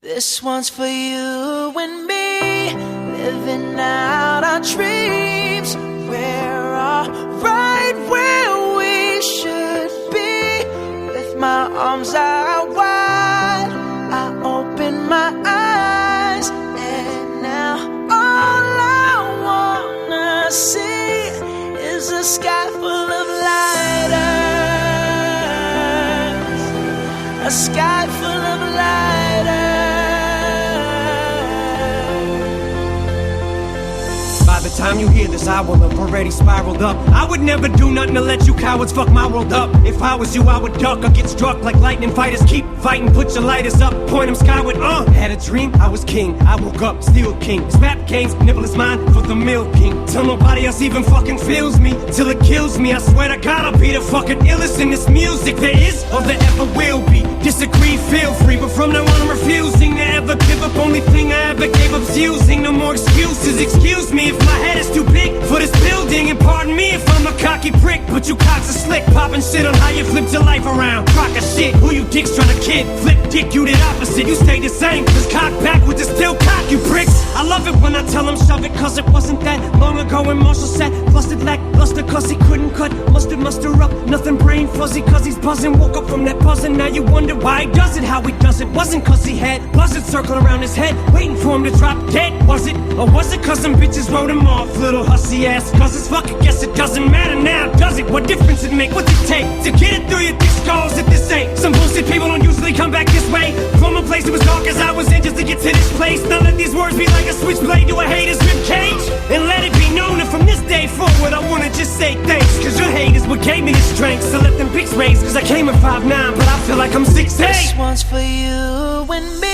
This one's for you and me, living out our dreams. We're all right where we should be. With my arms out wide, I open my eyes, and now all I wanna see is a sky full of lighters, a sky full of lighters. By the time you hear this, I will have already spiraled up. I would never do nothing to let you cowards fuck my world up. If I was you, I would duck or get struck like lightning fighters. Keep fighting, put your lighters up, point them skyward, Had a dream, I was king, I woke up, still king. This rap game's nibble is mine for the milking. Till nobody else even fucking feels me, till it kills me. I swear to God, I'll be the fucking illest in this music there is or there ever will be. Disagree, feel free, but from now on I'm refusing to ever give up. Only thing I ever gave up's using. No more excuses, excuse me if my head is too big for this building. And pardon me if I'm a cocky prick, but you cocks are slick, popping shit on how you flipped your life around. Crock of shit, who you dicks trying to kid? Flip dick, you did opposite, you stayed the same. Cause cock backwards is still cock, you pricks. I love it when I tell them shove it, cause it wasn't that long ago when Marshall said busted lackluster cause he couldn't cut mustard muster up. Nothing brain fuzzy cause he's buzzing. Woke up from that buzzing, now you wonder why he does it, how he does it. Wasn't cause he had buzzards circling around his head, waiting for him to drop dead, was it? Or was it cause some bitches wrote him off, little hussy ass? Cause it's fuck, I guess it doesn't matter now, does it? What difference it make? What's it take to get it through your thick skulls if this ain't some bullshit? People don't usually come back this way from a place that was dark as I was in just to get to this place. Now let these words be like a switchblade to a hater's ribcage, and let it be known that from this day forward I wanna just say thanks. Cause your hate is what gave me the strength, so let them pics raise. Cause I came at 5'9", but I feel like I'm 6'8". This one's for you and me,